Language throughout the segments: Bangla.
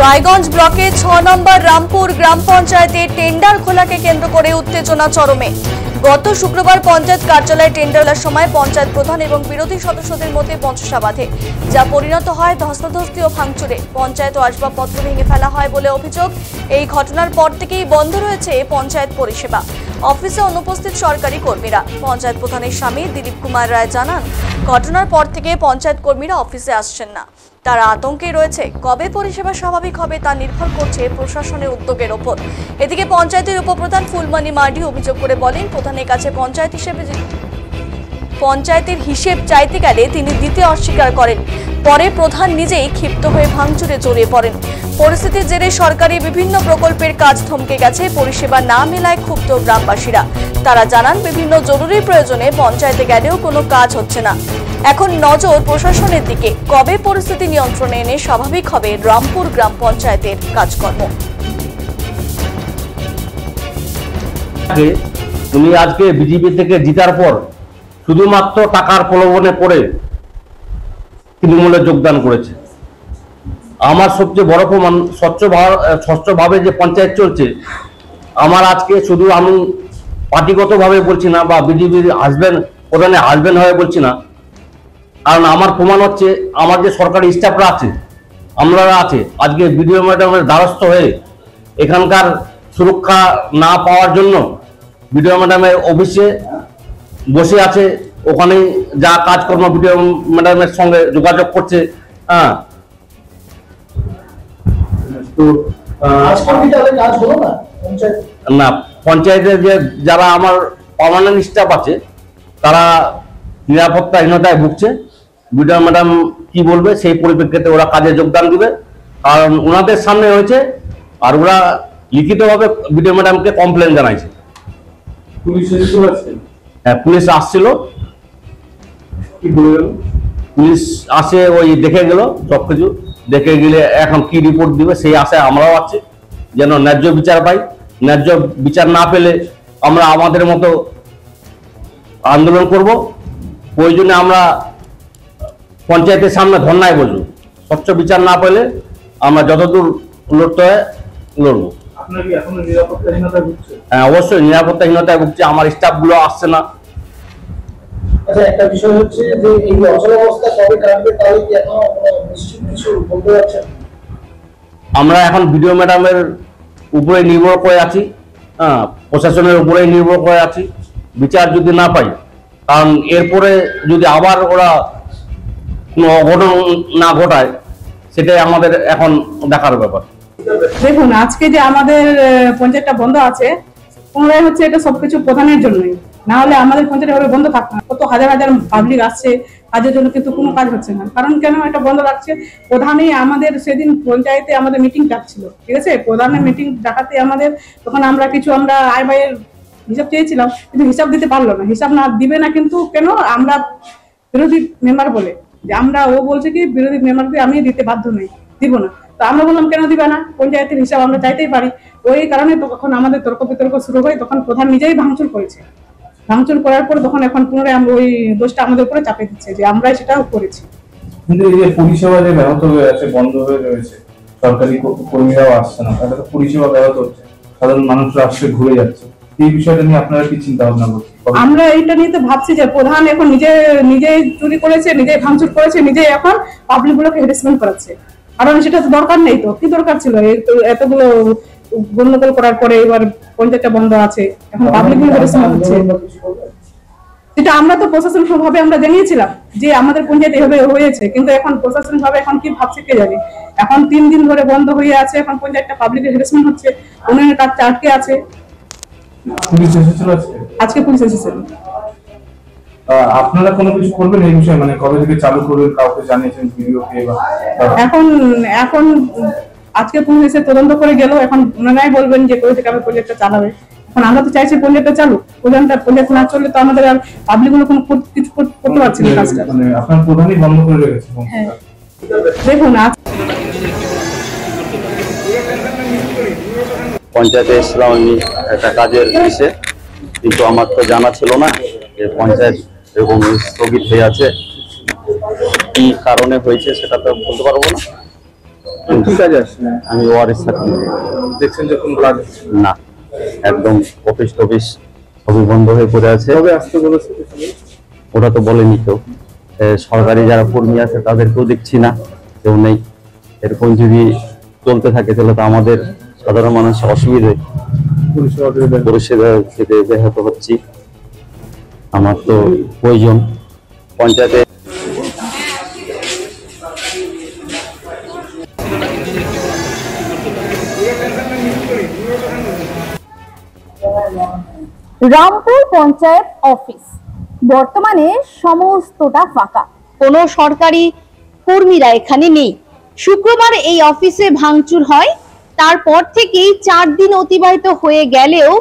রায়গঞ্জ ব্লকে ৬ নম্বর রামপুর গ্রাম পঞ্চায়েতে টেন্ডার খোলাকে কেন্দ্র করে উত্তেজনা চরমে। গত শুক্রবার পঞ্চায়েত কার্যালয়ে টেন্ডারের সময় পঞ্চায়েত প্রধান এবং বিরোধী সদস্যদের মধ্যে বচসা বাধে, যা পরিণত হয় ধস্তাধস্তি ও ভাঙচুরে। পঞ্চায়েত ও আসবাবপত্র ভেঙে ফেলা হয় বলে অভিযোগ। এই ঘটনার পর থেকেই বন্ধ রয়েছে পঞ্চায়েত পরিষেবা। অফিসে অনুপস্থিত সরকারি কর্মীরা। পঞ্চায়েত প্রধানের স্বামী দিলীপ কুমার রায় জানান, ঘটনার পর থেকে পঞ্চায়েত কর্মীরা অফিসে আসছেন না। তারা আতঙ্কে রয়েছে। কবে পরিষেবা স্বাভাবিক হবে তা নির্ভর করছে প্রশাসনের উদ্যোগের ওপর। এদিকে পঞ্চায়েতের উপপ্রধান ফুলমণি মার্ডি অভিযোগ করে বলেন, প্রধানের কাছে পঞ্চায়েতের হিসেব চাইতে গেলে তিনি দিতে অস্বীকার করেন। পরে প্রধান নিজেই ক্ষিপ্ত হয়ে ভাঙচুরে জড়িয়ে পড়েন। পরিস্থিতির জেরে সরকারি বিভিন্ন প্রকল্পের কাজ থমকে গেছে। পরিষেবা না মেলায় ক্ষুব্ধ গ্রামবাসীরা। তারা জানান, বিভিন্ন জরুরি প্রয়োজনে পঞ্চায়েতে গেলেও কোনো কাজ হচ্ছে না। এখন নজর প্রশাসনের দিকে। কবে পরিস্থিতি নিয়ন্ত্রণে এনে স্বাভাবিক হবে রামপুর গ্রাম পঞ্চায়েতের কাজকর্ম। তুমি আজকে বিজেপি থেকে জিতার পর শুধুমাত্র টাকার প্রলোভনে পড়ে তৃণমূলে যোগদান করেছে। আমার সবচেয়ে বড় প্রমাণ, স্বচ্ছভাবে যে পঞ্চায়েত চলছে। আমার আজকে শুধু আমি পার্টিগতভাবে বলছি না, বা বিজেপির প্রধানের হাজবেন্ড হয়ে বলছি না, কারণ আমার প্রমাণ হচ্ছে আমার যে সরকারি স্টাফরা আছে, আমরা আছে, আজকে বিডিও ম্যাডামের দ্বারস্থ হয়ে এখানকার সুরক্ষা না পাওয়ার জন্য বিডিও ম্যাডামের অফিসে বসে আছে। ওখানে যা কাজকর্ম বিডিও ম্যাডামের সঙ্গে যোগাযোগ করছে। হ্যাঁ, না, পঞ্চায়েতের যে যারা আমার পার্মানেন্ট স্টাফ আছে তারা নিরাপত্তাহীনতায় ভুগছে। বিডিও ম্যাডাম কি বলবে সেই পরিপ্রেক্ষিতে ওরা কাজে যোগদান দিবে, কারণ ওনাদের সামনে হয়েছে। আর ওরা লিখিতভাবে বিডিও ম্যাডামকে কমপ্লেন জানাইছে। হ্যাঁ, পুলিশ আসছিল। পুলিশ আসে, ওই দেখে গেল, সবকিছু দেখে গেলে এখন কি রিপোর্ট দিবে সেই আশায় আমরাও আছি, যেন ন্যায্য বিচার পাই। ন্যায্য বিচার না পেলে আমরা আমাদের মতো আন্দোলন করব। প্রয়োজনে আমরা পঞ্চায়েতের সামনে ধর্নায় বসবো। স্বচ্ছ বিচার না পেলে আমরা যতদূর লড়তে হয় লড়বো। হ্যাঁ, অবশ্যই নিরাপত্তাহীনতায় ভুগছে। আমার স্টাফ গুলো আসছে না। একটা বিষয় হচ্ছে যে এই অচলাবস্থা কবে কাটবে তাহলে কি এখনো নিশ্চিত কিছু বলতে পারছেন? আমরা এখন বিডিও ম্যাডামের উপরে নির্ভর করে আছি। হ্যাঁ, প্রশাসনের উপরেই নির্ভর করে আছি। বিচার যদি না পাই, কারণ এরপরে যদি আবার ওরা কোনো অঘটন না ঘটায়, সেটাই আমাদের এখন দেখার ব্যাপার। দেখুন, আজকে যে আমাদের পঞ্চায়েতটা বন্ধ আছে, পুনরায় হচ্ছে এটা সবকিছু প্রধানের জন্যই। না হলে আমাদের পঞ্চায়েত ভাবে বন্ধ থাকতো না। কত হাজার হাজার পাবলিক আসছে কাজের জন্য, কিন্তু কোনো কাজ হচ্ছে না। কারণ কেন এটা বন্ধ রাখছে? প্রধানই আমাদের সেদিন পঞ্চায়েতে আমাদের মিটিং ডাকছিল, ঠিক আছে? প্রধানের মিটিং ডাকাতে আমাদের তখন আমরা আয় ব্যয়ের হিসাব চেয়েছিলাম, কিন্তু হিসাব দিতে পারলো না। হিসাব না দিবে না, কিন্তু কেন? আমরা বিরোধী মেম্বার বলে যে ও বলছে কি বিরোধী মেম্বারকে আমি দিতে বাধ্য নই, দিব না। তো আমরা বললাম, কেন দিবে না? পঞ্চায়েতের হিসাব আমরা চাইতেই পারি। ওই কারণে তখন আমাদের তর্ক বিতর্ক শুরু হয়। তখন প্রধান নিজেই ভাঙচুর করেছে। ভাঙচুর করার পর তখন এখন পুনরায় আমরা ওই দোষটা আমাদের উপরে চাপে দিচ্ছে যে আমরাই সেটাও করেছি। কিন্তু এই যে পরিষেবা যে ব্যাহত হয়ে আছে, বন্ধ হয়ে রয়েছে, সরকারি কর্মীরাও আসছে না, তাহলে তো পরিষেবা ব্যাহত হচ্ছে, সাধারণ মানুষরা আসছে ঘুরে যাচ্ছে। এই বিষয়টা নিয়ে আপনারা কি চিন্তা ভাবনা করছেন? আমরা এইটা নিয়ে তো ভাবছি যে প্রধান এখন নিজে চুরি করেছে, নিজে ভাঙচুর করেছে, নিজে এখন পাবলিক গুলোকে হ্যারাসমেন্ট করাচ্ছে। কারণ সেটা তো দরকার নেই। তো কি দরকার ছিল এতগুলো গন্ডগোল করার পরে? এবার পঞ্চায়েতটা বন্ধ আছে, এখন পাবলিক গুলো হ্যারাসমেন্ট হচ্ছে। সেটা আমরা তো প্রশাসনিক ভাবে আমরা জানিয়েছিলাম যে আমাদের পঞ্চায়েত এভাবে হয়েছে, কিন্তু এখন প্রশাসনিক ভাবে এখন কি ভাবছে কে জানে। এখন 3 দিন ধরে বন্ধ হয়ে আছে, এখন পঞ্চায়েতটা পাবলিক হ্যারাসমেন্ট হচ্ছে, উন্নয়নের কাজ আটকে আছে। পুলিশ এসেছিল আজকে পুলিশ এসেছিল। আপনারা কোনো কিছু করবেন এই বিষয়ে? মানে কবে থেকে চালু করবেন, কাউকে জানিয়েছেন ভিডিওকে? এখন আজকে পুলিশ এসে তদন্ত করে গেল, এখন ওনারাই বলবেন যে কোথা থেকে প্রজেক্টটা চালাবে। এখন আমরা তো চাইছি প্রজেক্টটা চালুক, প্রজেক্ট না চললে তো আমাদের আর পাবলিক গুলো কোনো কিছু করতে পারছি না কাজটা। মানে আপনার প্রধানই বন্ধ করে রেখেছে। হ্যাঁ দেখুন পঞ্চায়েতে এসেছিলাম আমি একটা কাজের বিষয়ে, কিন্তু আমার তো জানা ছিল না যে পঞ্চায়েত এরকম স্থগিত হয়ে আছে। কি কারণে হয়েছে সেটা তো বলতে পারবো না। কি কাজ আসছে? আমি ওয়ারিস দেখছেন যে কোনো কাজ না, একদম অফিস টফিস সবই বন্ধ হয়ে পড়ে আছে। কবে আসতে বলেছে? ওটা তো বলেনি কেউ। সরকারি যারা কর্মী আছে তাদেরকেও দেখছি না, কেউ নেই। এরকম যদি চলতে থাকে তাহলে তো আমাদের সাধারণ মানুষ পরিষেবা থেকে ব্যাহত হচ্ছি। আমার তো প্রয়োজন পঞ্চায়েতে। রামপুর পঞ্চায়েত অফিস বর্তমানে সমস্তটা ফাঁকা, কোনো সরকারি কর্মীরা এখানে নেই। শুক্রবার এই অফিসে ভাঙচুর হয়, তারপর থেকেই 4 দিন অতিবাহিত হয়ে গেলেও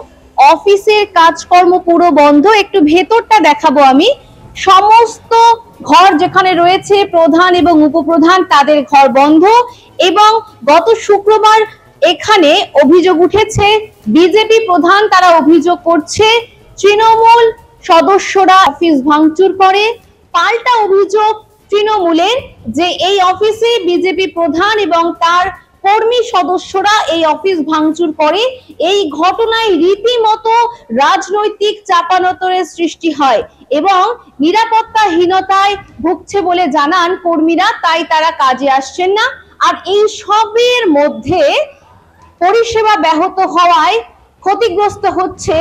অফিসের কাজকর্ম পুরো বন্ধ। একটু ভেতরটা দেখাবো আমি। সমস্ত ঘর যেখানে রয়েছে প্রধান এবং উপপ্রধান তাদের ঘর বন্ধ, এবং গত শুক্রবার এখানে অভিযোগ উঠেছে বিজেপি প্রধান, তারা অভিযোগ করছে তৃণমূল সদস্যরা অফিস ভাঙচুর করে। পাল্টা অভিযোগ তৃণমূলের যে এই অফিসে বিজেপি প্রধান এবং তার কর্মী সদস্যরা এই অফিস ভাঙচুর করে। এই ঘটনায় রীতিমতো রাজনৈতিক চাপানোতরের সৃষ্টি হয় এবং নিরাপত্তাহীনতায় ভুগছে বলে জানান কর্মীরা, তাই তারা কাজে আসছেন না। আর এই সবের মধ্যে পরিষেবা ব্যাহত হওয়ায় ক্ষতিগ্রস্ত হচ্ছে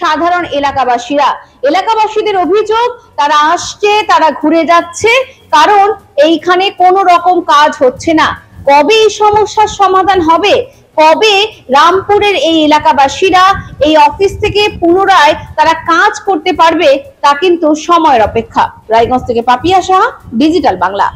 সাধারণ এলাকাবাসীরা। এলাকাবাসীদের অভিযোগ তারা আসছে, তারা ঘুরে যাচ্ছে, কারণ এইখানে কোনো রকম কাজ হচ্ছে না। কবে এই সমস্যার সমাধান হবে, কবে রামপুরের এই এলাকাবাসীরা এই অফিস থেকে পুনরায় তারা কাজ করতে পারবে তা কিন্তু সময়ের অপেক্ষা। রায়গঞ্জ থেকে পাপিয়া সাহা, ডিজিটাল বাংলা।